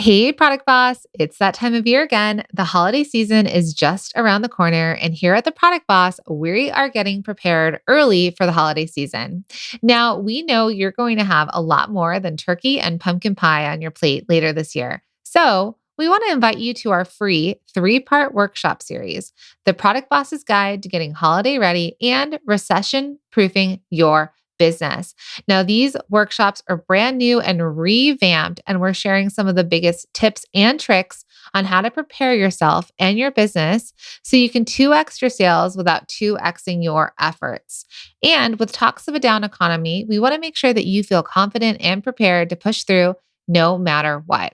Hey, Product Boss. It's that time of year again. The holiday season is just around the corner. And here at the Product Boss, we are getting prepared early for the holiday season. Now, we know you're going to have a lot more than turkey and pumpkin pie on your plate later this year. So, we want to invite you to our free 3-part workshop series, The Product Boss's Guide to Getting Holiday Ready and Recession Proofing Your Business. Now, these workshops are brand new and revamped, and we're sharing some of the biggest tips and tricks on how to prepare yourself and your business so you can 2x your sales without 2xing your efforts. And with talks of a down economy, we want to make sure that you feel confident and prepared to push through no matter what.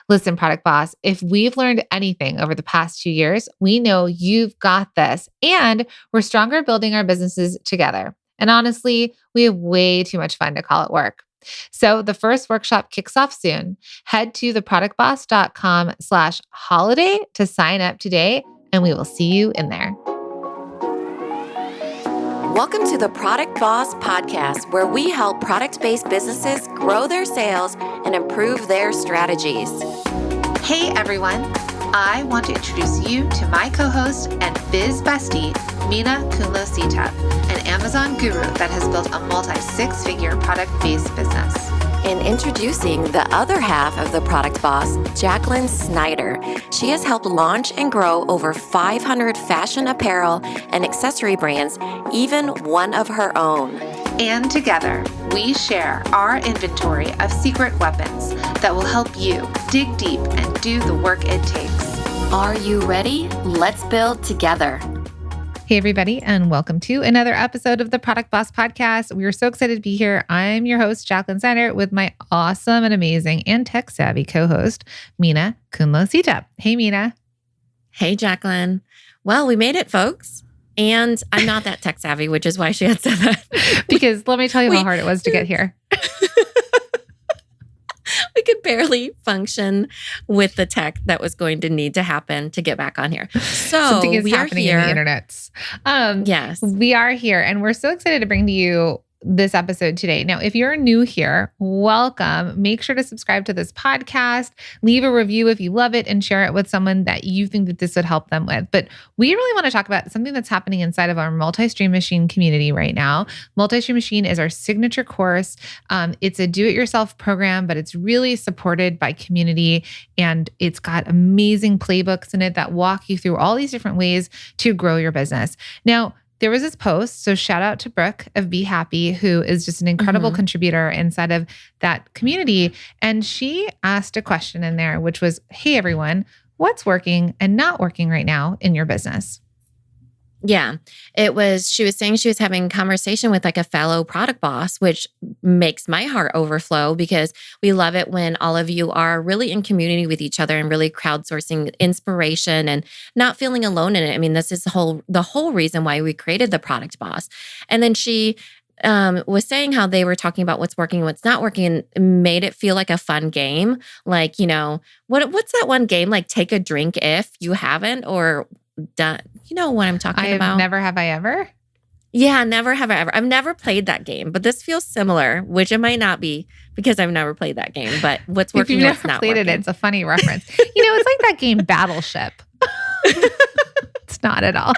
Listen, Product Boss, if we've learned anything over the past 2 years, we know you've got this, and we're stronger building our businesses together. And honestly, we have way too much fun to call it work. So the first workshop kicks off soon. Head to theproductboss.com/holiday to sign up today, and we will see you in there. Welcome to the Product Boss Podcast, where we help product-based businesses grow their sales and improve their strategies. Hey, everyone. I want to introduce you to my co-host and biz bestie, Mina Kunlo-Sitep, an Amazon guru that has built a multi-6-figure product-based business. And introducing the other half of the Product Boss, Jacqueline Snyder. She has helped launch and grow over 500 fashion apparel and accessory brands, even one of her own. And together, we share our inventory of secret weapons that will help you dig deep and do the work it takes. Are you ready? Let's build together. Hey, everybody, and welcome to another episode of the Product Boss Podcast. We are so excited to be here. I'm your host, Jacqueline Snyder, with my awesome and amazing and tech-savvy co-host, Mina Kunlo-Sitep. Hey, Mina. Hey, Jacqueline. Well, we made it, folks. And I'm not that tech-savvy, which is why she had said that. Because let me tell you how hard it was to get here. We could barely function with the tech that was going to need to happen to get back on here. So something is we happening are here. In the internets. Yes. We are here, and we're so excited to bring to you this episode today. Now, if you're new here, welcome. Make sure to subscribe to this podcast, leave a review if you love it, and share it with someone that you think that this would help them with. But we really want to talk about something that's happening inside of our Multi-Stream Machine community right now. Multi-Stream Machine is our signature course. It's a do-it-yourself program, but it's really supported by community, and it's got amazing playbooks in it that walk you through all these different ways to grow your business. Now, there was this post, so shout out to Brooke of Be Happy, who is just an incredible contributor inside of that community. And she asked a question in there, which was, hey, everyone, what's working and not working right now in your business? Yeah, she was saying she was having a conversation with like a fellow product boss, which makes my heart overflow because we love it when all of you are really in community with each other and really crowdsourcing inspiration and not feeling alone in it. I mean, this is the whole reason why we created the Product Boss. And then she was saying how they were talking about what's working and what's not working and made it feel like a fun game. Like, what's that one game? Like take a drink if you haven't or done. You know what I'm talking about? Never have I ever? Yeah, never have I ever. I've never played that game, but this feels similar, which it might not be because I've never played that game. But what's working, what's not working. If you've never played it, it's a funny reference. It's like that game Battleship. It's not at all.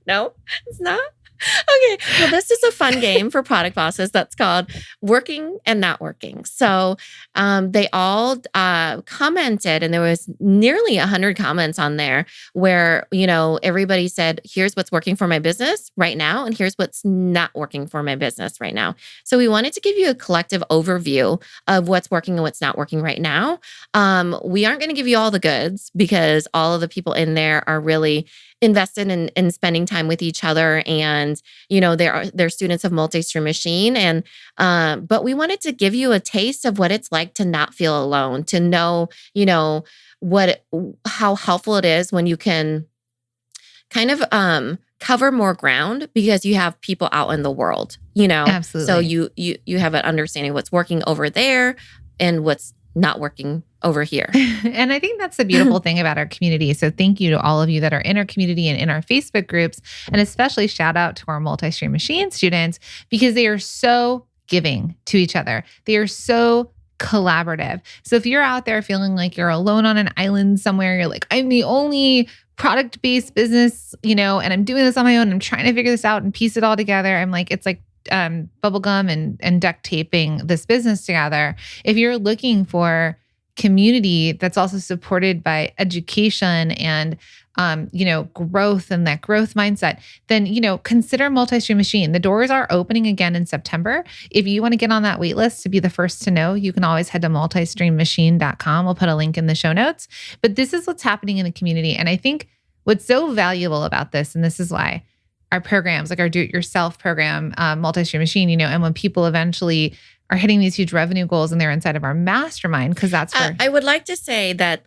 No, it's not. Okay, well, this is a fun game for product bosses that's called Working and Not Working. So they all commented, and there was nearly 100 comments on there where, everybody said, here's what's working for my business right now, and here's what's not working for my business right now. So we wanted to give you a collective overview of what's working and what's not working right now. We aren't going to give you all the goods because all of the people in there are really invested in spending time with each other, and they're students of Multi-Stream Machine, and but we wanted to give you a taste of what it's like to not feel alone, to know how helpful it is when you can kind of cover more ground because you have people out in the world, Absolutely. So you have an understanding of what's working over there and what's not working over here. And I think that's the beautiful thing about our community. So thank you to all of you that are in our community and in our Facebook groups, and especially shout out to our Multi-Stream Machine students because they are so giving to each other. They are so collaborative. So if you're out there feeling like you're alone on an island somewhere, you're like, I'm the only product-based business, and I'm doing this on my own. I'm trying to figure this out and piece it all together. I'm like, it's like bubble gum and duct taping this business together. If you're looking for community that's also supported by education and growth and that growth mindset, then, consider Multi-Stream Machine. The doors are opening again in September. If you want to get on that wait list to be the first to know, you can always head to multistreammachine.com. We'll put a link in the show notes. But this is what's happening in the community. And I think what's so valuable about this, and this is why our programs, like our do-it-yourself program, Multi-Stream Machine, and when people eventually are hitting these huge revenue goals and they're inside of our mastermind, because that's where I would like to say that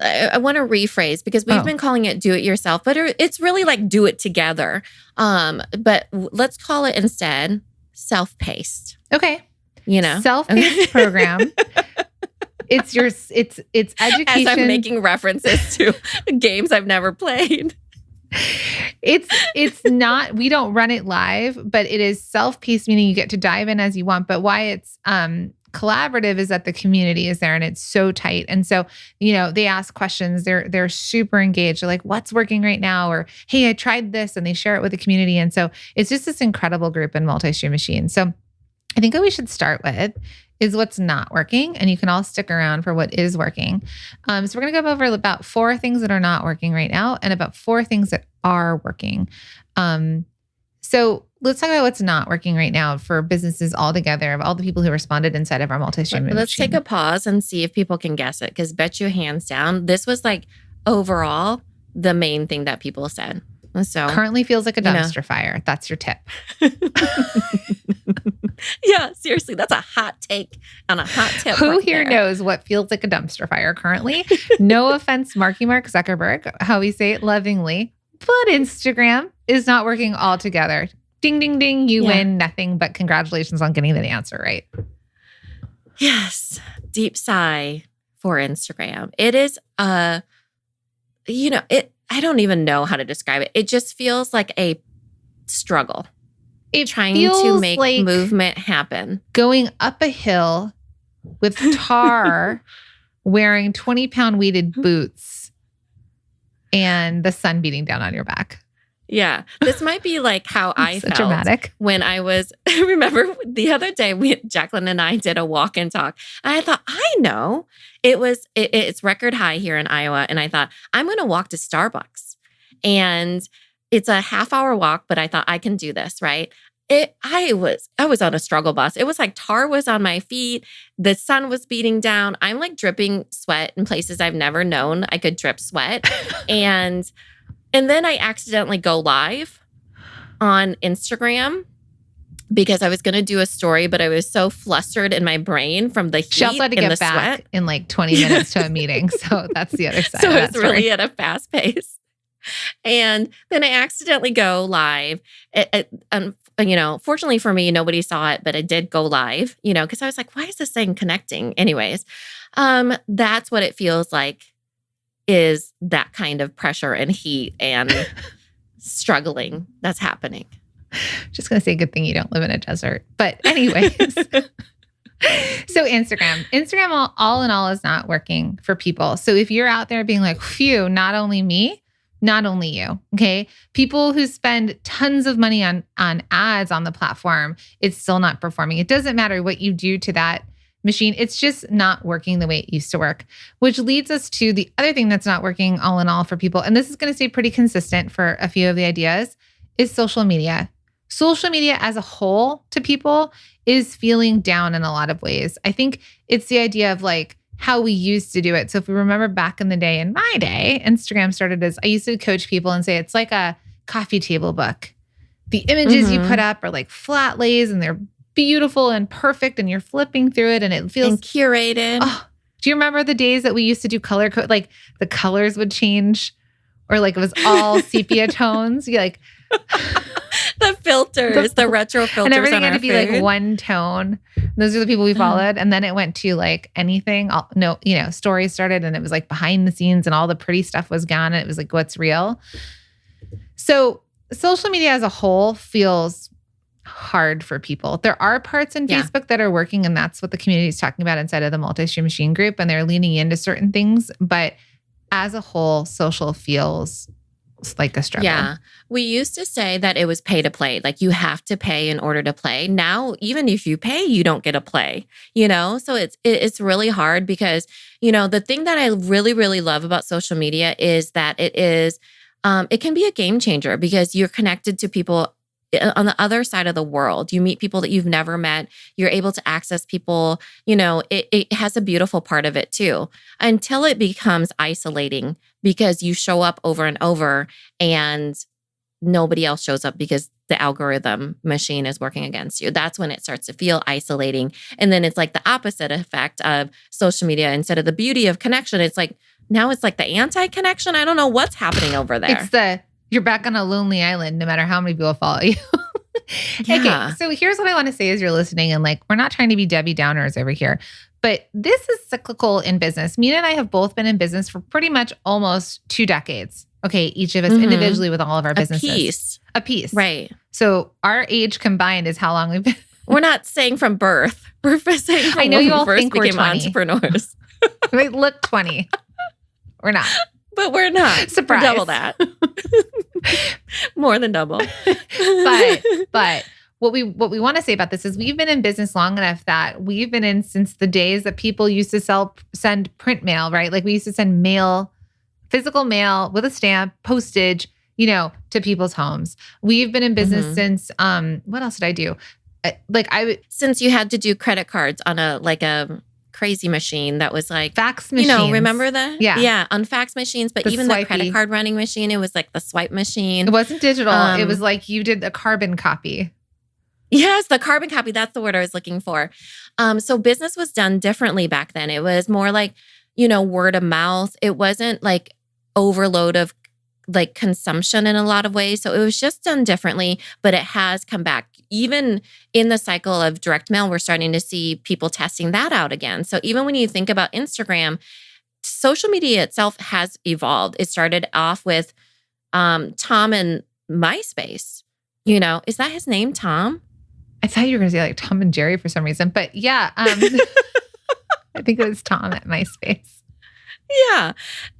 I want to rephrase because we've been calling it do it yourself, but it's really like do it together. But let's call it instead self-paced. Okay. Okay. Self-paced program. It's education. As I'm making references to games I've never played. It's not, we don't run it live, but it is self-paced, meaning you get to dive in as you want. But why it's collaborative is that the community is there and it's so tight. And so, they ask questions, they're super engaged. They're like, what's working right now? Or, hey, I tried this, and they share it with the community. And so it's just this incredible group in Multi-Stream Machine. So I think what we should start with is what's not working, and you can all stick around for what is working. So we're going to go over about 4 things that are not working right now and about 4 things that are working. So let's talk about what's not working right now for businesses all together, of all the people who responded inside of our Multi-Stream Machine. Let's take a pause and see if people can guess it, because bet you hands down, this was like overall the main thing that people said. So currently feels like a dumpster fire. That's your tip. Yeah, seriously, that's a hot take and a hot tip. Who right here there. knows what feels like a dumpster fire currently? No offense, Marky Mark Zuckerberg, how we say it lovingly, but Instagram is not working altogether. Ding, ding, ding. You win nothing, but congratulations on getting the answer right. Yes. Deep sigh for Instagram. It is, I don't even know how to describe it. It just feels like a struggle. Trying to make like movement happen. Going up a hill with tar, wearing 20-pound weighted boots, and the sun beating down on your back. Yeah. This might be like how I felt dramatic. When I remember the other day, Jacqueline and I did a walk and talk. And I thought, I know. It's record high here in Iowa. And I thought, I'm going to walk to Starbucks. And it's a half-hour walk, but I thought I can do this, right? I was on a struggle bus. It was like tar was on my feet. The sun was beating down. I'm like dripping sweat in places I've never known I could drip sweat. And then I accidentally go live on Instagram because I was going to do a story, but I was so flustered in my brain from the heat she also had to and get the back sweat. in like 20 minutes to a meeting. So that's the other side So of that it's story. really at a fast pace. And then I accidentally go live. Fortunately for me, nobody saw it, but I did go live, because I was like, why is this thing connecting? Anyways, that's what it feels like, is that kind of pressure and heat and struggling that's happening. Just going to say, good thing you don't live in a desert. But anyways, so Instagram all in all is not working for people. So if you're out there being like, phew, not only me, not only you, okay? People who spend tons of money on ads on the platform, it's still not performing. It doesn't matter what you do to that machine. It's just not working the way it used to work, which leads us to the other thing that's not working all in all for people. And this is going to stay pretty consistent for a few of the ideas, is social media. Social media as a whole to people is feeling down in a lot of ways. I think it's the idea of like how we used to do it. So if we remember back in the day, in my day, Instagram started as, I used to coach people and say, it's like a coffee table book. The images you put up are like flat lays and they're beautiful and perfect, and you're flipping through it and it feels and curated. Oh, do you remember the days that we used to do color code? Like the colors would change, or like it was all sepia tones. You like the filters, the retro filters, and everything on had our to be food. like one tone. Those are the people we followed, and then it went to like anything. Stories started, and it was like behind the scenes, and all the pretty stuff was gone, and it was like what's real. So social media as a whole feels hard for people. There are parts in Yeah. Facebook that are working, and that's what the community is talking about inside of the multi-stream machine group, and they're leaning into certain things. But as a whole, social feels like a struggle. Yeah. We used to say that it was pay to play. Like you have to pay in order to play. Now, even if you pay, you don't get a play, So it's really hard because, the thing that I really, really love about social media is that it can be a game changer because you're connected to people on the other side of the world. You meet people that you've never met. You're able to access people. It has a beautiful part of it too, until it becomes isolating because you show up over and over and nobody else shows up because the algorithm machine is working against you. That's when it starts to feel isolating. And then it's like the opposite effect of social media. Instead of the beauty of connection, it's like, now it's like the anti-connection. I don't know what's happening over there. You're back on a lonely island, no matter how many people follow you. Yeah. Okay, so here's what I want to say as you're listening. And we're not trying to be Debbie Downers over here, but this is cyclical in business. Mina and I have both been in business for pretty much almost 2 decades. Okay, each of us individually with all of our businesses. A piece. Right. So our age combined is how long we've been. We're not saying from birth. We're saying from I know when you we all first think we're became 20. entrepreneurs. We look 20. We're not. But we're not. Surprise. We're double that. More than double. But what we want to say about this is we've been in business long enough that we've been in since the days that people used to send print mail, right? Like we used to send mail, physical mail with a stamp, postage, to people's homes. We've been in business since, what else did I do? Since you had to do credit cards on a crazy machine that was like fax machines. Remember that? Yeah. Yeah, on fax machines, but even the credit card running machine, it was like the swipe machine. It wasn't digital. It was like you did a carbon copy. Yes, the carbon copy. That's the word I was looking for. So business was done differently back then. It was more like, word of mouth. It wasn't like overload of consumption in a lot of ways. So it was just done differently, but it has come back. Even in the cycle of direct mail, we're starting to see people testing that out again. So even when you think about Instagram, social media itself has evolved. It started off with Tom and MySpace. Is that his name, Tom? I thought you were going to say Tom and Jerry for some reason, but yeah, I think it was Tom at MySpace. Yeah.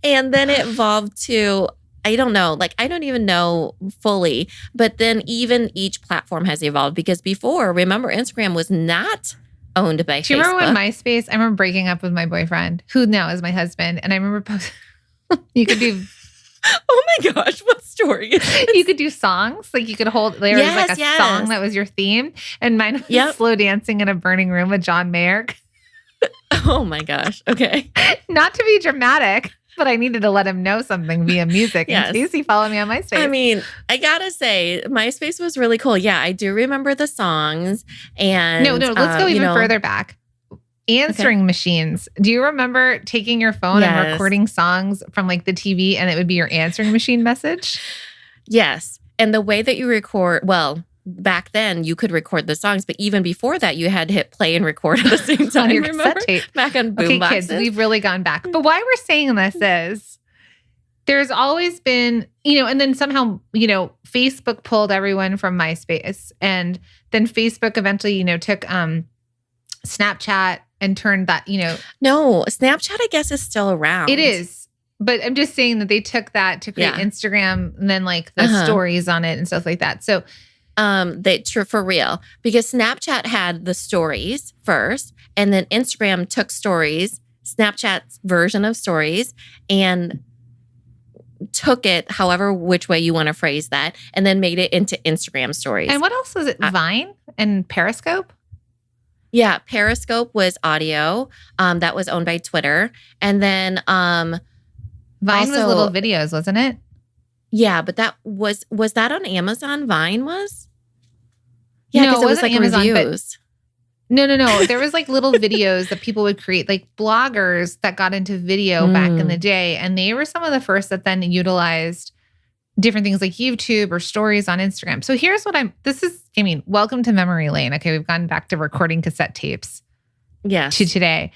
And then it evolved to, I don't know, I don't even know fully, but then even each platform has evolved because before, remember, Instagram was not owned by Facebook. Do you remember when MySpace, I remember breaking up with my boyfriend, who now is my husband, and I remember you could do... Oh my gosh, what story is this? You could do songs. You could hold, there was a song that was your theme, and mine was Slow Dancing in a Burning Room with John Mayer. Oh my gosh, okay. Not to be dramatic, but I needed to let him know something via music in case he followed me on MySpace. I mean, I gotta say, MySpace was really cool. Yeah, I do remember the songs. And no, let's go even further back. Answering machines. Do you remember taking your phone and recording songs from the TV and it would be your answering machine message? Yes. And the way that you record, back then you could record the songs, but even before that you had to hit play and record at the same time. On your cassette tape. Back on boom Okay, boxes. kids, we've really gone back. But why we're saying this is there's always been, and then somehow, Facebook pulled everyone from MySpace. And then Facebook eventually, took Snapchat and turned that, No, Snapchat, I guess, is still around. It is. But I'm just saying that they took that to create Instagram and then the stories on it and stuff like that. So for real, because Snapchat had the stories first, and then Instagram took stories, Snapchat's version of stories, and took it however which way you want to phrase that, and then made it into Instagram stories. And what else was it? Vine and Periscope? Yeah, Periscope was audio. That was owned by Twitter. And then Vine was little videos, wasn't it? Yeah, but that was that on Amazon? Vine was? Yeah, because no, it was Amazon, reviews. No. There was little videos that people would create, bloggers that got into video back in the day. And they were some of the first that then utilized different things like YouTube or stories on Instagram. So here's what welcome to memory lane. Okay, we've gone back to recording cassette tapes. Yes. To today.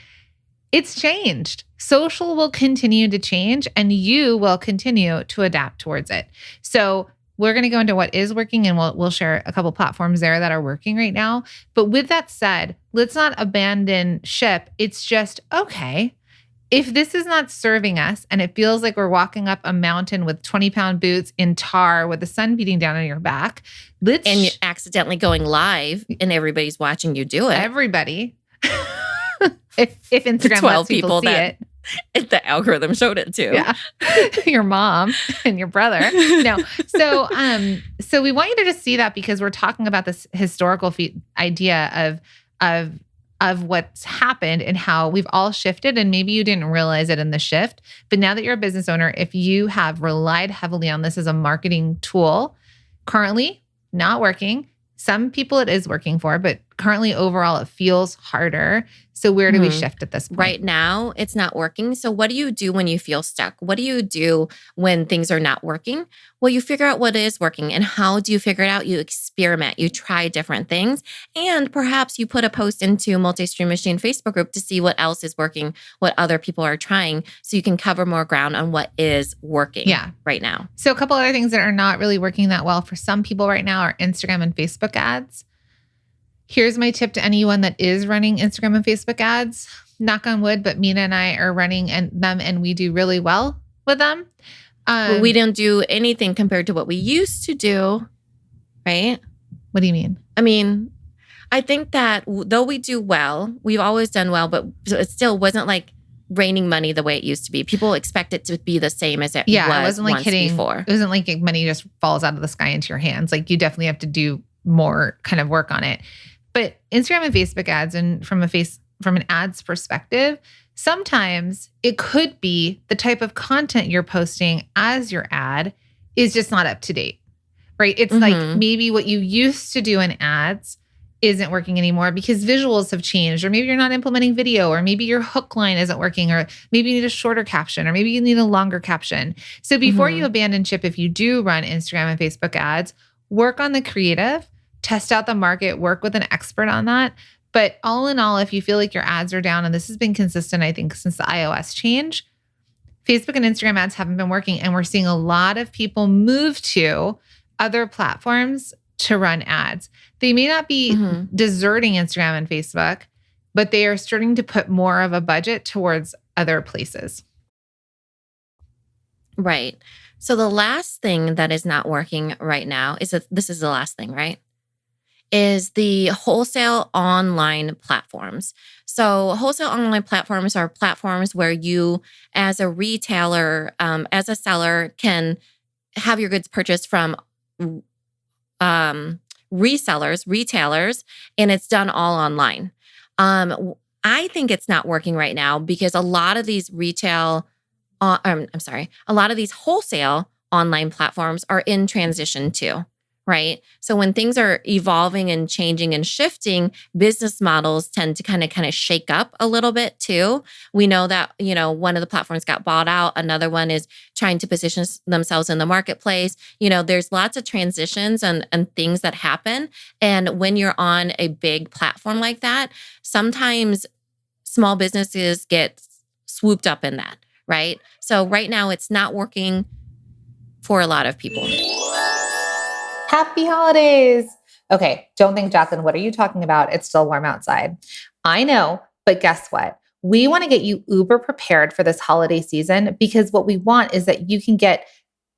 It's changed. Social will continue to change and you will continue to adapt towards it. So we're going to go into what is working, and we'll share a couple platforms there that are working right now. But with that said, let's not abandon ship. It's just, okay, if this is not serving us and it feels like we're walking up a mountain with 20-pound boots in tar with the sun beating down on your back, and you're accidentally going live and everybody's watching you do it. Everybody. if Instagram 12 lets people see that the algorithm showed it to. Yeah. Your mom and your brother. No. So we want you to just see that, because we're talking about this historical idea of what's happened and how we've all shifted, and maybe you didn't realize it in the shift. But now that you're a business owner, if you have relied heavily on this as a marketing tool, currently not working. Some people it is working for, but currently overall it feels harder. So where do we shift at this point? Right now, it's not working. So what do you do when you feel stuck? What do you do when things are not working? Well, you figure out what is working. And how do you figure it out? You experiment. You try different things. And perhaps you put a post into Multi-Stream Machine Facebook group to see what else is working, what other people are trying, so you can cover more ground on what is working right now. So a couple other things that are not really working that well for some people right now are Instagram and Facebook ads. Here's my tip to anyone that is running Instagram and Facebook ads. Knock on wood, but Mina and I are running them, and we do really well with them. We don't do anything compared to what we used to do, right? What do you mean? I mean, I think that though we do well, we've always done well, but it still wasn't like raining money the way it used to be. People expect it to be the same as it was it wasn't like hitting before. It wasn't like money just falls out of the sky into your hands. Like, you definitely have to do more kind of work on it. But Instagram and Facebook ads, and from an ads perspective, sometimes it could be the type of content you're posting as your ad is just not up to date, right? It's like maybe what you used to do in ads isn't working anymore because visuals have changed, or maybe you're not implementing video, or maybe your hook line isn't working, or maybe you need a shorter caption, or maybe you need a longer caption. So before you abandon ship, if you do run Instagram and Facebook ads, work on the creative, test out the market, work with an expert on that. But all in all, if you feel like your ads are down, and this has been consistent, I think, since the iOS change, Facebook and Instagram ads haven't been working. And we're seeing a lot of people move to other platforms to run ads. They may not be deserting Instagram and Facebook, but they are starting to put more of a budget towards other places. Right. So the last thing that is not working right now is that this is the last thing, right? Is the wholesale online platforms. So wholesale online platforms are platforms where you, as a retailer, as a seller, can have your goods purchased from retailers, and it's done all online. I think it's not working right now because a lot of these a lot of these wholesale online platforms are in transition too. Right. So when things are evolving and changing and shifting, business models tend to kind of shake up a little bit too. We know that, one of the platforms got bought out. Another one is trying to position themselves in the marketplace. There's lots of transitions and things that happen. And when you're on a big platform like that, sometimes small businesses get swooped up in that. Right. So right now it's not working for a lot of people. Happy holidays. Okay, don't think, Jacqueline, what are you talking about? It's still warm outside. I know, but guess what? We want to get you uber prepared for this holiday season, because what we want is that you can get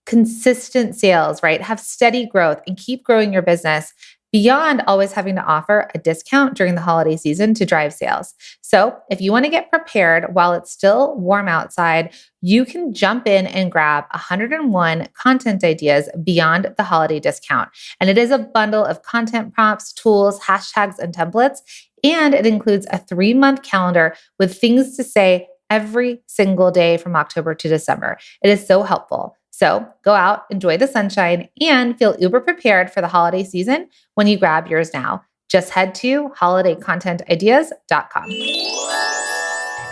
consistent sales, right? Have steady growth and keep growing your business beyond always having to offer a discount during the holiday season to drive sales. So if you want to get prepared while it's still warm outside, you can jump in and grab 101 content ideas beyond the holiday discount. And it is a bundle of content prompts, tools, hashtags, and templates. And it includes a 3-month calendar with things to say every single day from October to December. It is so helpful. So go out, enjoy the sunshine, and feel uber prepared for the holiday season when you grab yours now. Just head to holidaycontentideas.com.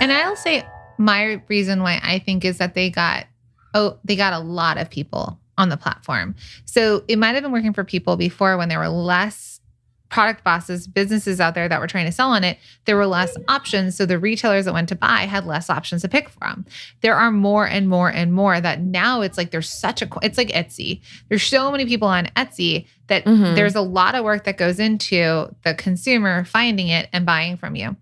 And I'll say my reason why I think is that they got a lot of people on the platform. So it might have been working for people before when there were less product bosses, businesses out there that were trying to sell on it, there were less options. So the retailers that went to buy had less options to pick from. There are more and more and more that now it's like there's it's like Etsy. There's so many people on Etsy that there's a lot of work that goes into the consumer finding it and buying from you.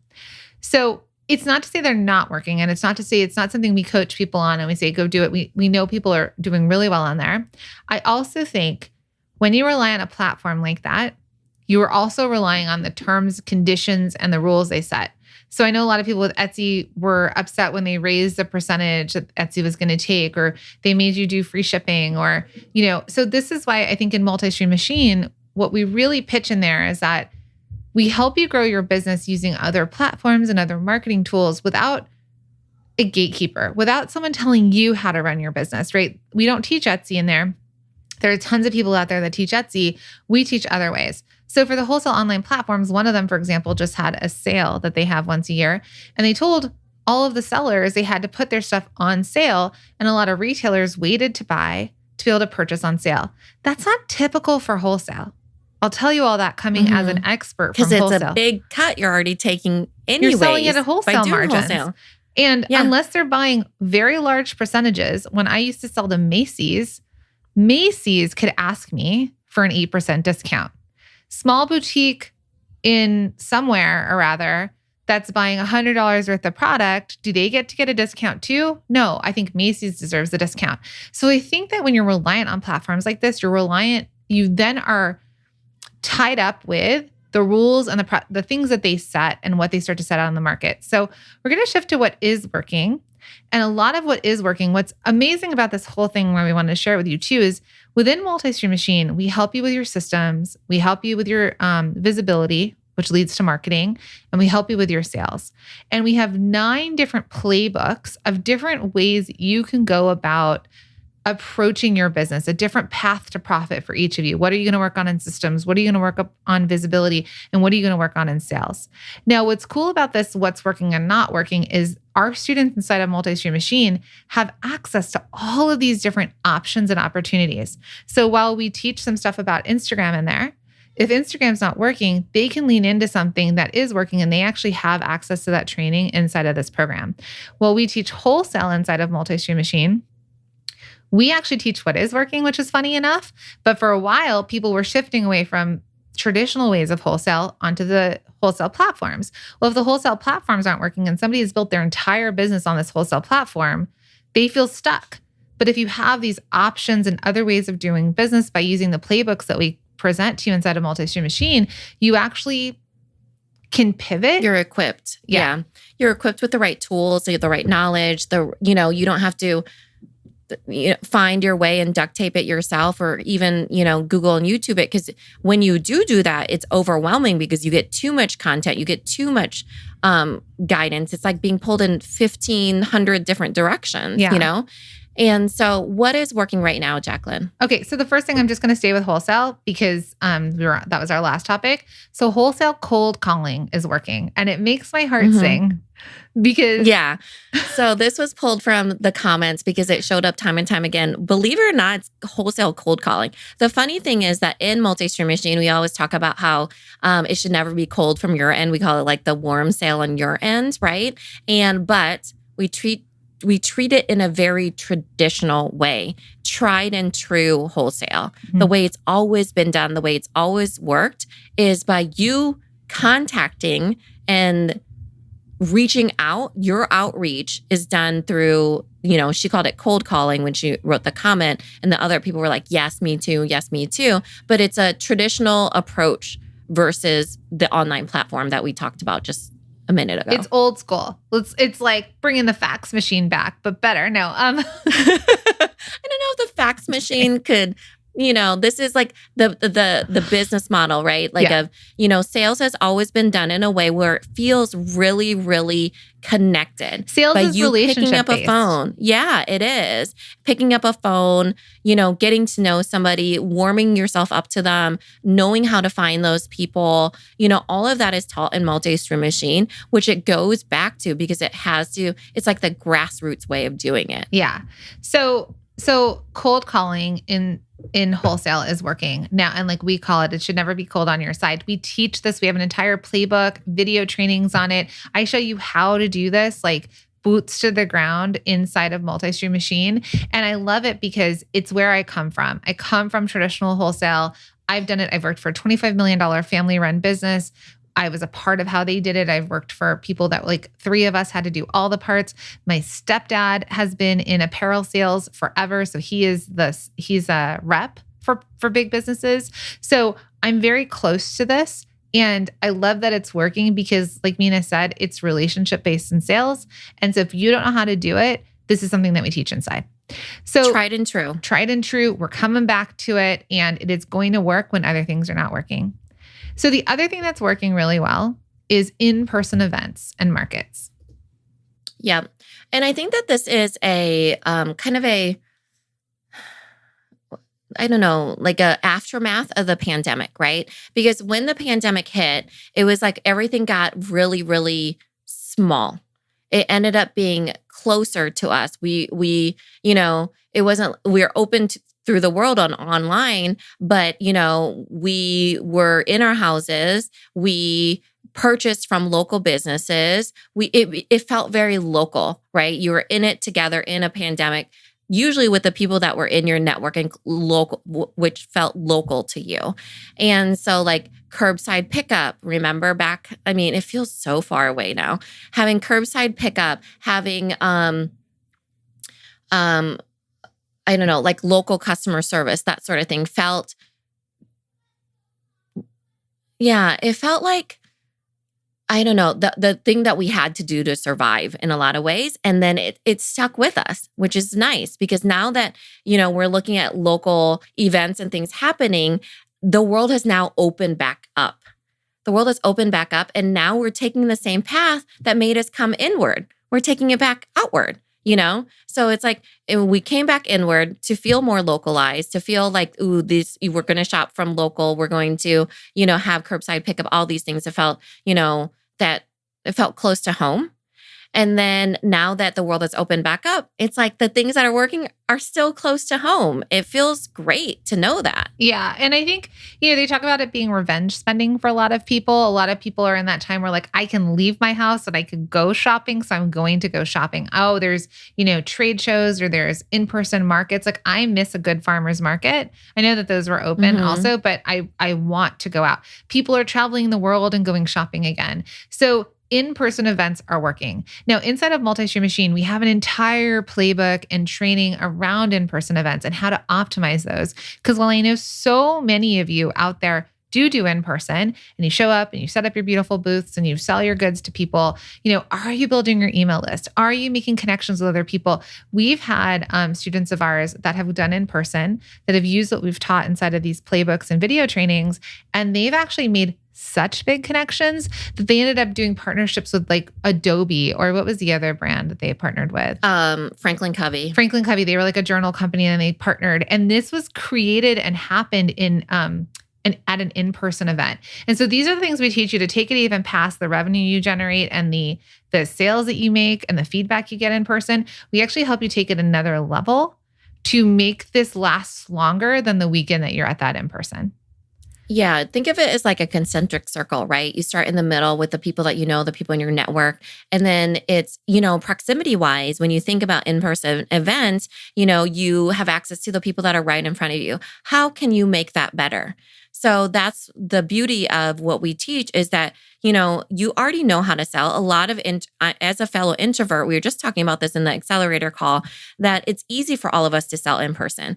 So it's not to say they're not working, and it's not to say it's not something we coach people on and we say, go do it. We know people are doing really well on there. I also think when you rely on a platform like that, you are also relying on the terms, conditions, and the rules they set. So I know a lot of people with Etsy were upset when they raised the percentage that Etsy was going to take, or they made you do free shipping, or, so this is why I think in Multi-Stream Machine, what we really pitch in there is that we help you grow your business using other platforms and other marketing tools without a gatekeeper, without someone telling you how to run your business, right? We don't teach Etsy in there. There are tons of people out there that teach Etsy. We teach other ways. So for the wholesale online platforms, one of them, for example, just had a sale that they have once a year. And they told all of the sellers they had to put their stuff on sale. And a lot of retailers waited to buy to be able to purchase on sale. That's not typical for wholesale. I'll tell you all that coming as an expert from wholesale. Because it's a big cut you're already taking anyways. You're selling at a wholesale margins. Wholesale. And unless they're buying very large percentages, when I used to sell to Macy's could ask me for an 8% discount. Small boutique in somewhere or rather that's buying $100 worth of product, do they get to get a discount too? No, I think Macy's deserves a discount. So I think that when you're reliant on platforms like this, you then are tied up with the rules and the things that they set and what they start to set out on the market. So we're going to shift to what is working. And a lot of what is working, what's amazing about this whole thing where we wanted to share it with you too, is within Multi-Stream Machine, we help you with your systems, we help you with your visibility, which leads to marketing, and we help you with your sales. And we have 9 different playbooks of different ways you can go about approaching your business, a different path to profit for each of you. What are you going to work on in systems? What are you going to work on visibility? And what are you going to work on in sales? Now, what's cool about this, what's working and not working, is our students inside of Multi-Stream Machine have access to all of these different options and opportunities. So while we teach some stuff about Instagram in there, if Instagram's not working, they can lean into something that is working, and they actually have access to that training inside of this program. While we teach wholesale inside of Multi-Stream Machine, we actually teach what is working, which is funny enough. But for a while, people were shifting away from traditional ways of wholesale onto the wholesale platforms. Well, if the wholesale platforms aren't working and somebody has built their entire business on this wholesale platform, they feel stuck. But if you have these options and other ways of doing business by using the playbooks that we present to you inside of Multi-Stream Machine, you actually can pivot. You're equipped. Yeah. You're equipped with the right tools, the right knowledge. You don't have to find your way and duct tape it yourself, or even, Google and YouTube it. Because when you do that, it's overwhelming because you get too much content, you get too much guidance. It's like being pulled in 1,500 different directions, And so what is working right now, Jacqueline? Okay, so the first thing, I'm just going to stay with wholesale because that was our last topic. So wholesale cold calling is working, and it makes my heart sing. Because so this was pulled from the comments because it showed up time and time again. Believe it or not, it's wholesale cold calling. The funny thing is that in Multi-Stream Machine, we always talk about how it should never be cold from your end. We call it like the warm sale on your end, right? But we treat it in a very traditional way, tried and true wholesale. The way it's always been done, the way it's always worked is by you contacting and reaching out. Your outreach is done through, she called it cold calling when she wrote the comment, and the other people were like, yes, me too. Yes, me too. But it's a traditional approach versus the online platform that we talked about just a minute ago. It's old school. It's like bringing the fax machine back, but better. No, I don't know if the fax machine could, this is like the business model, right? Like sales has always been done in a way where it feels really, really connected. Sales is relationship picking up based. A phone. Yeah, it is. Picking up a phone, getting to know somebody, warming yourself up to them, knowing how to find those people, all of that is taught in Multi-Stream Machine, which it goes back to because it's like the grassroots way of doing it. Yeah. So cold calling in wholesale is working now. And like we call it should never be cold on your side. We teach this. We have an entire playbook, video trainings on it. I show you how to do this, like boots to the ground inside of multi-stream machine. And I love it because it's where I come from. I come from traditional wholesale. I've done it. I've worked for a $25 million family run business. I was a part of how they did it. I've worked for people that like 3 of us had to do all the parts. My stepdad has been in apparel sales forever. So he's a rep for big businesses. So I'm very close to this. And I love that it's working because like Mina said, it's relationship based in sales. And so if you don't know how to do it, this is something that we teach inside. So Tried and true. Tried and true. We're coming back to it and it is going to work when other things are not working. So the other thing that's working really well is in-person events and markets. Yeah. And I think that this is a kind of a, I don't know, like a aftermath of the pandemic, right? Because when the pandemic hit, it was like everything got really, really small. It ended up being closer to us. We, it wasn't, we were open through the world online, but, we were in our houses. We purchased from local businesses. It felt very local, right? You were in it together in a pandemic, usually with the people that were in your network and local, which felt local to you. And so like curbside pickup, remember back, it feels so far away now, having curbside pickup, having, I don't know, like local customer service, that sort of thing it felt like, I don't know, the thing that we had to do to survive in a lot of ways. And then it stuck with us, which is nice because now that, we're looking at local events and things happening, the world has now opened back up. The world has opened back up and now we're taking the same path that made us come inward. We're taking it back outward. So it's like we came back inward to feel more localized, to feel like, we're going to shop from local. We're going to, have curbside pickup, all these things. It felt, that it felt close to home. And then now that the world has opened back up, it's like the things that are working are still close to home. It feels great to know that. Yeah. And I think, they talk about it being revenge spending for a lot of people. A lot of people are in that time where like, I can leave my house and I could go shopping. So I'm going to go shopping. Oh, there's, trade shows or there's in-person markets. Like I miss a good farmer's market. I know that those were open also, but I want to go out. People are traveling the world and going shopping again. So in-person events are working. Now, inside of Multi-Stream Machine, we have an entire playbook and training around in-person events and how to optimize those. Because while I know so many of you out there do in-person and you show up and you set up your beautiful booths and you sell your goods to people, are you building your email list? Are you making connections with other people? We've had students of ours that have done in-person that have used what we've taught inside of these playbooks and video trainings, and they've actually made such big connections that they ended up doing partnerships with like Adobe, or what was the other brand that they partnered with? Franklin Covey. Franklin Covey. They were like a journal company and they partnered. And this was created and happened in at an in-person event. And so these are the things we teach you to take it even past the revenue you generate and the sales that you make and the feedback you get in person. We actually help you take it another level to make this last longer than the weekend that you're at that in person. Yeah, think of it as like a concentric circle, right? You start in the middle with the people that the people in your network. And then it's, proximity wise, when you think about in-person events, you have access to the people that are right in front of you. How can you make that better? So that's the beauty of what we teach is that, you already know how to sell. A lot of, as a fellow introvert, we were just talking about this in the accelerator call, that it's easy for all of us to sell in person.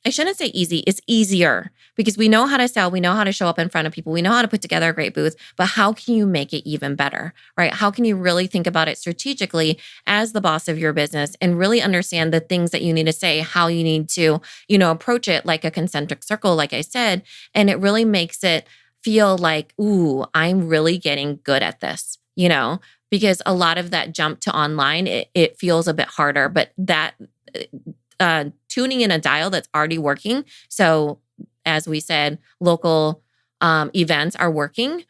I shouldn't say easy, it's easier because we know how to sell, we know how to show up in front of people, we know how to put together a great booth, but how can you make it even better, right? How can you really think about it strategically as the boss of your business and really understand the things that you need to say, how you need to, approach it like a concentric circle, like I said, and it really makes it feel like, ooh, I'm really getting good at this, because a lot of that jump to online, it feels a bit harder, but that tuning in a dial that's already working. So as we said, local events are working,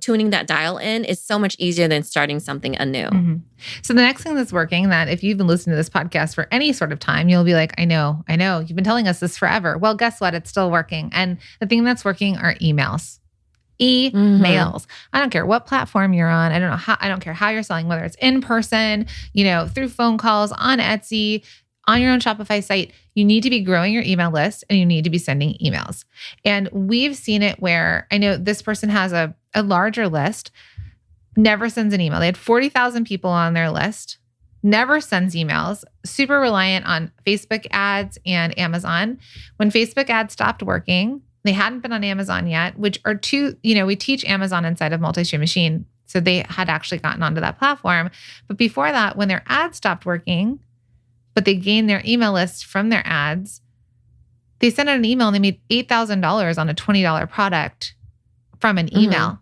tuning that dial in is so much easier than starting something anew. Mm-hmm. So the next thing that's working, that if you've been listening to this podcast for any sort of time, you'll be like, I know, you've been telling us this forever. Well, guess what? It's still working. And the thing that's working are emails. Emails. I don't care what platform you're on. I don't care how you're selling, whether it's in person, through phone calls, on Etsy, on your own Shopify site. You need to be growing your email list and you need to be sending emails. And we've seen it where I know this person has a larger list, never sends an email. They had 40,000 people on their list, never sends emails, super reliant on Facebook ads and Amazon. When Facebook ads stopped working, they hadn't been on Amazon yet, which are two, we teach Amazon inside of Multi-Stream Machine. So they had actually gotten onto that platform. But before that, when their ads stopped working, but they gained their email list from their ads, they sent out an email and they made $8,000 on a $20 product from an email.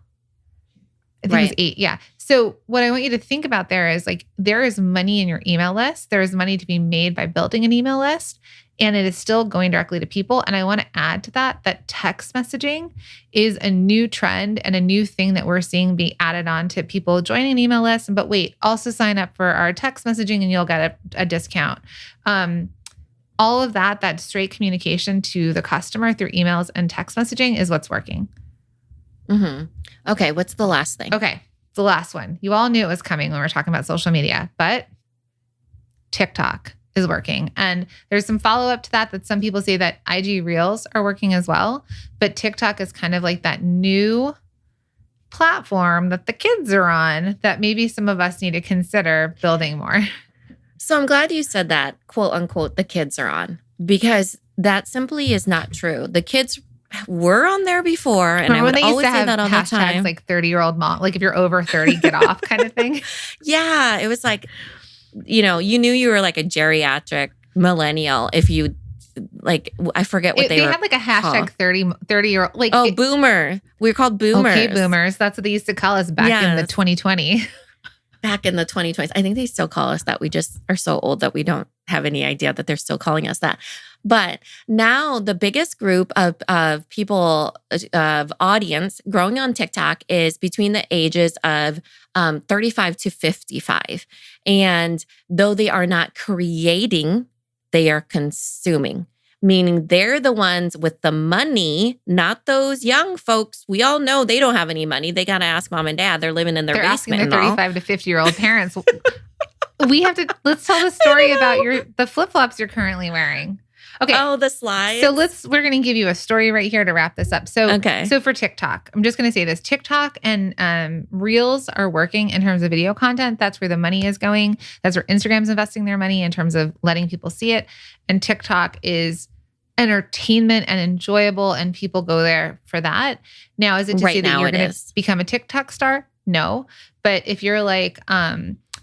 I think it was 8. Yeah. So what I want you to think about there is there is money in your email list. There is money to be made by building an email list, and it is still going directly to people. And I want to add to that text messaging is a new trend and a new thing that we're seeing be added on to people joining an email list. But wait, also sign up for our text messaging and you'll get a discount. All of that straight communication to the customer through emails and text messaging is what's working. Mm-hmm. Okay. What's the last thing? Okay. The last one. You all knew it was coming when we were talking about social media, but TikTok is working. And there's some follow-up to that some people say that IG Reels are working as well. But TikTok is kind of like that new platform that the kids are on that maybe some of us need to consider building more. So I'm glad you said that, quote unquote, the kids are on, because that simply is not true. The kids were on there before, and Remember I would always say that all the hashtags time. Like 30-year-old mom, like if you're over 30, get off kind of thing. Yeah, it was like, you knew you were like a geriatric millennial if you I forget what they were. They had like a hashtag 30-year-old. Boomer. We were called boomers. Okay, boomers. That's what they used to call us back in the 2020. Back in the 2020s. I think they still call us that. We just are so old that we don't have any idea that they're still calling us that. But now the biggest group of people, of audience growing on TikTok is between the ages of 35 to 55. And though they are not creating, they are consuming. Meaning they're the ones with the money, not those young folks. We all know they don't have any money. They got to ask mom and dad. They're living in their basement. They're asking their 35 to 50-year-old parents. Let's tell the story about the flip-flops you're currently wearing. Okay. Oh, the slides. So we're going to give you a story right here to wrap this up. So for TikTok, I'm just going to say this. TikTok and Reels are working in terms of video content. That's where the money is going. That's where Instagram's investing their money in terms of letting people see it. And TikTok is entertainment and enjoyable, and people go there for that. Now, is it to say that you're going to become a TikTok star? No. But if you're like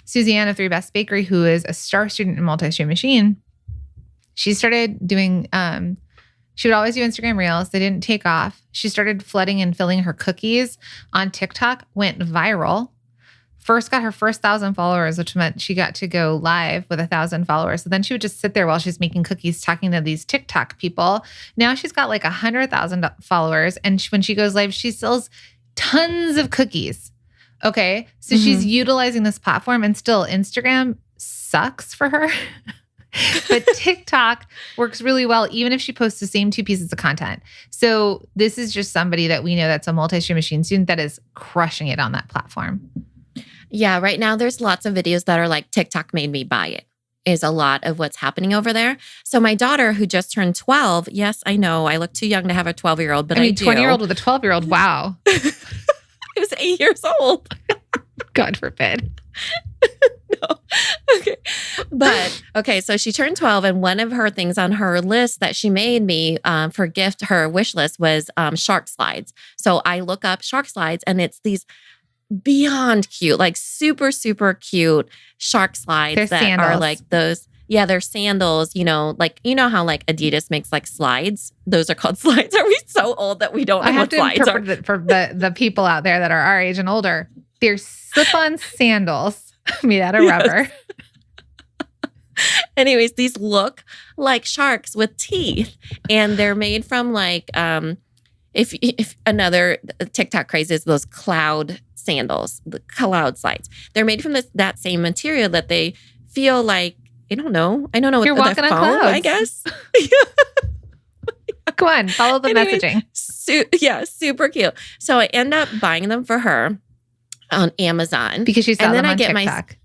Suzanne of Three Best Bakery, who is a star student in Multi-Stream Machine, she started doing, she would always do Instagram Reels. They didn't take off. She started flooding and filling her cookies on TikTok, went viral. First got her first 1,000 followers, which meant she got to go live with 1,000 followers. So then she would just sit there while she's making cookies, talking to these TikTok people. Now she's got like 100,000 followers. And when she goes live, she sells tons of cookies. Okay. So she's utilizing this platform, and still Instagram sucks for her. But TikTok works really well, even if she posts the same 2 pieces of content. So this is just somebody that we know that's a Multi-Stream Machine student that is crushing it on that platform. Yeah, right now there's lots of videos that are like, TikTok made me buy it, is a lot of what's happening over there. So my daughter, who just turned 12, yes, I know I look too young to have a 12-year-old, but I do. 20-year-old with a 12-year-old, wow. It was 8 years old. God forbid. No. Okay. But okay, so she turned 12, and one of her things on her list that she made me for gift, her wish list, was shark slides. So I look up shark slides, and it's these beyond cute, like super, super cute shark slides. They're sandals. Are like those. Yeah, they're sandals, like, how like Adidas makes like slides. Those are called slides. Are we so old that we don't know what slides are? I have to interpret for the people out there that are our age and older. They're slip-on sandals made out of rubber. Anyways, these look like sharks with teeth, and they're made from like if another TikTok craze is those cloud sandals, the cloud slides. They're made from that same material that they feel like, I don't know You're what walking the on foam, clouds. I guess. Come on, follow the Anyways, messaging. super cute. So I end up buying them for her on Amazon. Because she saw And then them I on get TikTok.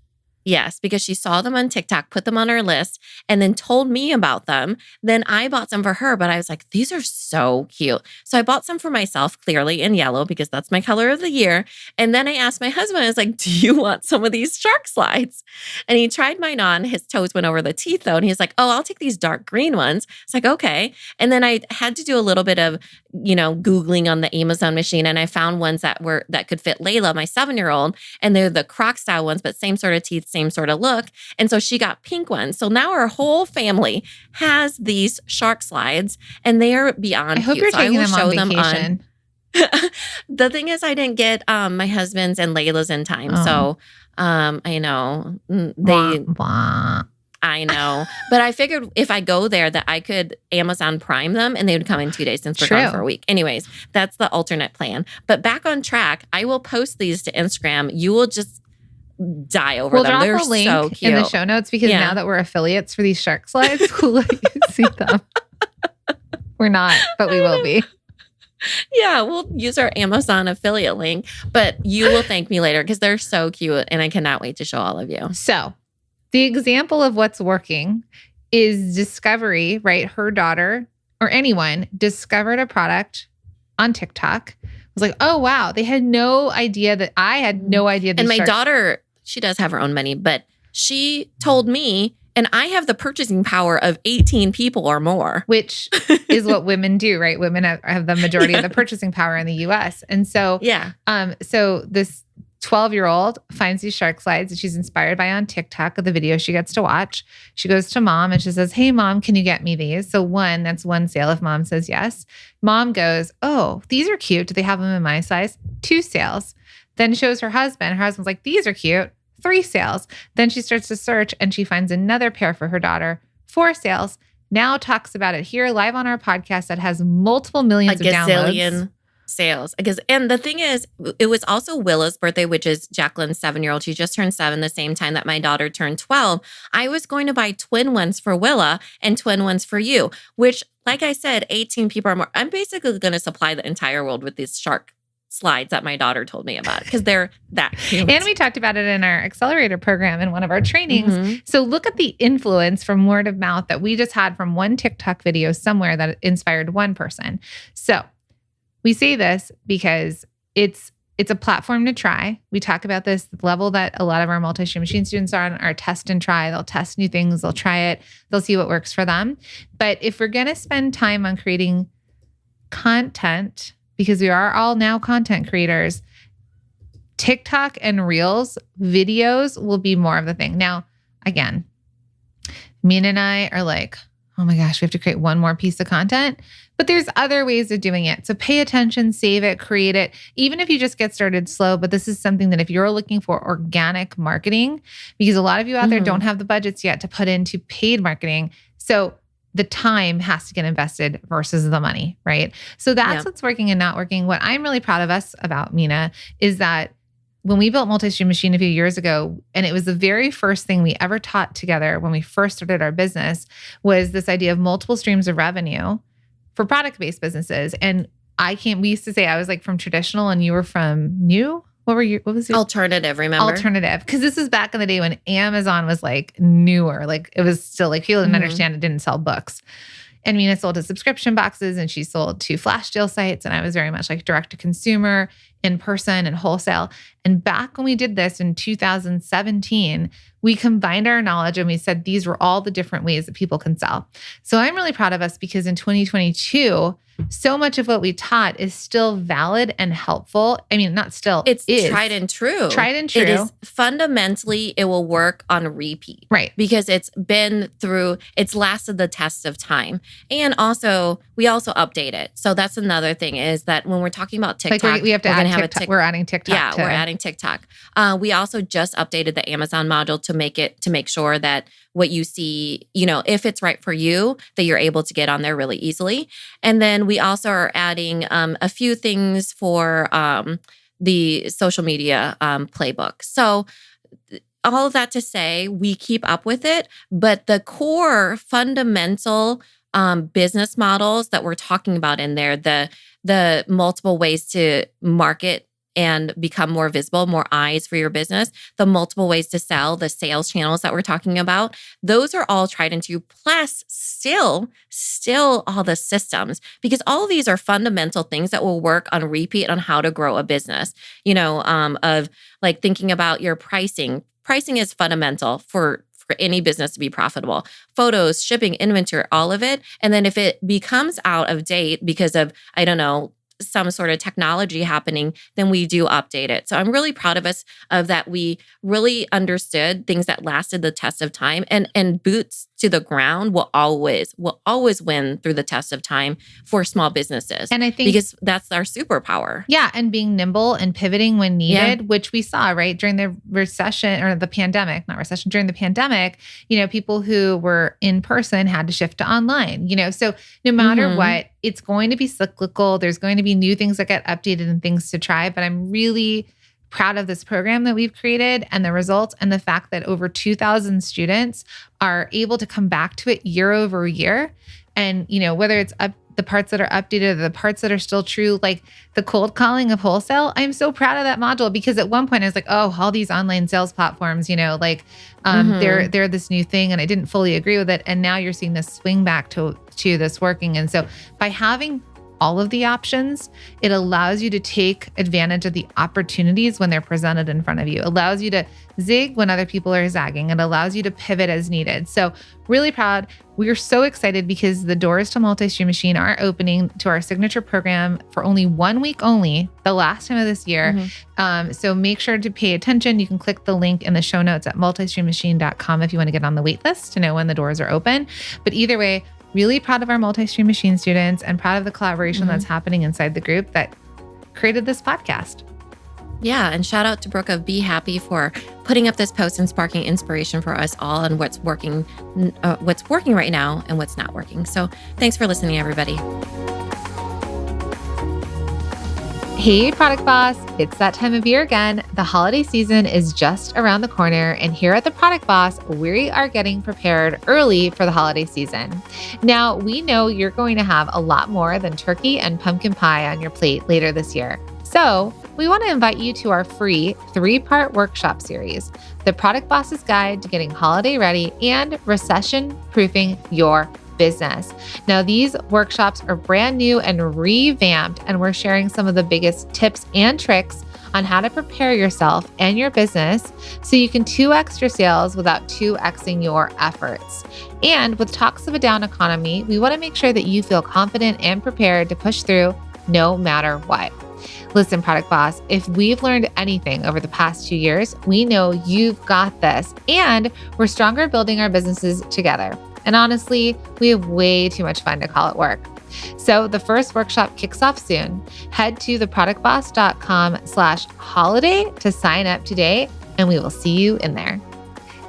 Yes, because she saw them on TikTok, put them on her list, and then told me about them. Then I bought some for her, but I was like, these are so cute. So I bought some for myself, clearly in yellow, because that's my color of the year. And then I asked my husband, I was like, do you want some of these shark slides? And he tried mine on. His toes went over the teeth, though. And he's like, oh, I'll take these dark green ones. It's like, okay. And then I had to do a little bit of, Googling on the Amazon machine. And I found ones that could fit Layla, my 7-year-old. And they're the Croc style ones, but same sort of teeth, same sort of look. And so she got pink ones. So now our whole family has these shark slides and they are beyond I hope cute. you're So I taking will them show on vacation. The thing is, I didn't get my husband's and Layla's in time. Oh. So I know I know. But I figured if I go there that I could Amazon Prime them and they would come in 2 days since we're gone for a week. Anyways, that's the alternate plan. But back on track, I will post these to Instagram. You will just die over them. They're Drop a link so cute. in the show notes because now that we're affiliates for these shark slides, we'll let you see them. We're not, but we will be. Yeah, we'll use our Amazon affiliate link, but you will thank me later because they're so cute and I cannot wait to show all of you. So the example of what's working is discovery, right? Her daughter or anyone discovered a product on TikTok. Was like, oh, wow. They had no idea that I had no idea. And my daughter, she does have her own money, but she told me, and I have the purchasing power of 18 people or more. Which is what women do, right? Women have the majority of the purchasing power in the US. And so, so this 12-year-old finds these shark slides that she's inspired by on TikTok of the video she gets to watch. She goes to mom and she says, hey, mom, can you get me these? So that's one sale if mom says yes. Mom goes, oh, these are cute. Do they have them in my size? 2 sales. Then shows her husband. Her husband's like, these are cute. 3 sales. Then she starts to search and she finds another pair for her daughter. 4 sales. Now talks about it here live on our podcast that has multiple millions of downloads. Sales. And the thing is, it was also Willa's birthday, which is Jacqueline's 7-year-old. She just turned 7 the same time that my daughter turned 12. I was going to buy twin ones for Willa and twin ones for you, which, like I said, 18 people or more. I'm basically going to supply the entire world with these shark slides that my daughter told me about because they're that cute. And we talked about it in our accelerator program in one of our trainings. Mm-hmm. So look at the influence from word of mouth that we just had from one TikTok video somewhere that inspired one person. So we say this because it's a platform to try. We talk about this level that a lot of our multi-stream machine students are on, are test and try. They'll test new things. They'll try it. They'll see what works for them. But if we're going to spend time on creating content, because we are all now content creators, TikTok and Reels videos will be more of the thing. Now, again, Mina and I are like, oh my gosh, we have to create one more piece of content. But there's other ways of doing it. So pay attention, save it, create it, even if you just get started slow. But this is something that if you're looking for organic marketing, because a lot of you out there don't have the budgets yet to put into paid marketing. So the time has to get invested versus the money, right? So that's what's working and not working. What I'm really proud of us about, Mina, is that when we built Multi-Stream Machine a few years ago, and it was the very first thing we ever taught together when we first started our business, was this idea of multiple streams of revenue for product-based businesses. And we used to say I was like from traditional and you were from new. What was your alternative? Remember? Alternative. Because this was back in the day when Amazon was like newer. Like it was still like people didn't understand it didn't sell books. And Mina sold to subscription boxes and she sold to flash deal sites. And I was very much like direct to consumer, in person and wholesale. And back when we did this in 2017, we combined our knowledge and we said these were all the different ways that people can sell. So I'm really proud of us because in 2022, so much of what we taught is still valid and helpful. I mean, not still. It's tried and true. Tried and true. It is fundamentally, it will work on repeat. Right. Because it's lasted the test of time. And also, we also update it. So that's another thing is that when we're talking about TikTok, like we have to add and have TikTok. We're adding TikTok. Yeah, too. we're adding TikTok. We also just updated the Amazon module to make sure that what you see, if it's right for you, that you're able to get on there really easily. And then we also are adding a few things for the social media playbook. So all of that to say, we keep up with it, but the core fundamental business models that we're talking about in there, the multiple ways to market and become more visible, more eyes for your business, the multiple ways to sell, the sales channels that we're talking about, those are all tried and true. Plus, still all the systems, because all of these are fundamental things that will work on repeat on how to grow a business. Of like thinking about your pricing. Pricing is fundamental for any business to be profitable. Photos, shipping, inventory, all of it. And then if it becomes out of date because of, I don't know, some sort of technology happening, then we do update it. So I'm really proud of us of that. We really understood things that lasted the test of time, and boots to the ground will always win through the test of time for small businesses. And I think because that's our superpower. Yeah. And being nimble and pivoting when needed, which we saw, right? During the recession or the pandemic, not recession, during the pandemic, people who were in person had to shift to online, so no matter what, it's going to be cyclical. There's going to be new things that get updated and things to try, but I'm really proud of this program that we've created and the results, and the fact that over 2,000 students are able to come back to it year over year. And, whether it's the parts that are updated, or the parts that are still true, like the cold calling of Wholesale, I'm so proud of that module, because at one point I was like, oh, all these online sales platforms, they're this new thing, and I didn't fully agree with it. And now you're seeing this swing back to this working. And so by having all of the options, it allows you to take advantage of the opportunities when they're presented in front of you. It allows you to zig when other people are zagging. It allows you to pivot as needed. So really proud. We are so excited because the doors to Multi-Stream Machine are opening to our signature program for only 1 week only, the last time of this year. So make sure to pay attention. You can click the link in the show notes at multistreammachine.com if you want to get on the wait list to know when the doors are open. But either way, really proud of our Multi-Stream Machine students and proud of the collaboration that's happening inside the group that created this podcast. Yeah. And shout out to Brooke of Be Happy for putting up this post and sparking inspiration for us all on what's working right now and what's not working. So thanks for listening, everybody. Hey, Product Boss, it's that time of year again. The holiday season is just around the corner, and here at the Product Boss, we are getting prepared early for the holiday season. Now, we know you're going to have a lot more than turkey and pumpkin pie on your plate later this year. So we want to invite you to our free 3-part workshop series, The Product Boss's Guide to Getting Holiday Ready and Recession-Proofing Your Business. Now, these workshops are brand new and revamped, and we're sharing some of the biggest tips and tricks on how to prepare yourself and your business so you can 2x your sales without 2xing your efforts. And with talks of a down economy, we want to make sure that you feel confident and prepared to push through no matter what. Listen, Product Boss, if we've learned anything over the past 2 years, we know you've got this, and we're stronger building our businesses together. And honestly, we have way too much fun to call it work. So the first workshop kicks off soon. Head to theproductboss.com/holiday to sign up today, and we will see you in there.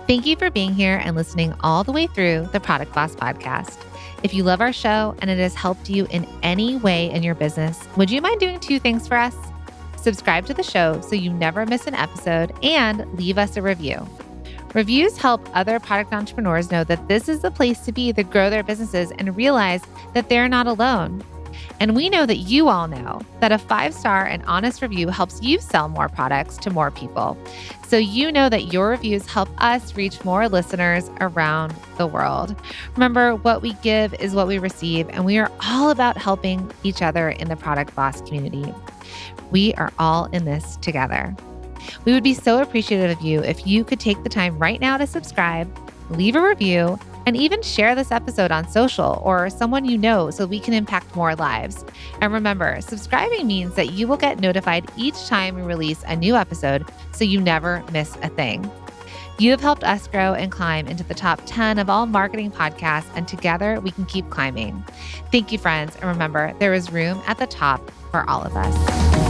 Thank you for being here and listening all the way through the Product Boss podcast. If you love our show and it has helped you in any way in your business, would you mind doing 2 things for us? Subscribe to the show so you never miss an episode, and leave us a review. Reviews help other product entrepreneurs know that this is the place to be to grow their businesses and realize that they're not alone. And we know that you all know that a 5-star and honest review helps you sell more products to more people. So you know that your reviews help us reach more listeners around the world. Remember, what we give is what we receive, and we are all about helping each other in the Product Boss community. We are all in this together. We would be so appreciative of you if you could take the time right now to subscribe, leave a review, and even share this episode on social or someone you know so we can impact more lives. And remember, subscribing means that you will get notified each time we release a new episode so you never miss a thing. You have helped us grow and climb into the top 10 of all marketing podcasts, and together we can keep climbing. Thank you, friends. And remember, there is room at the top for all of us.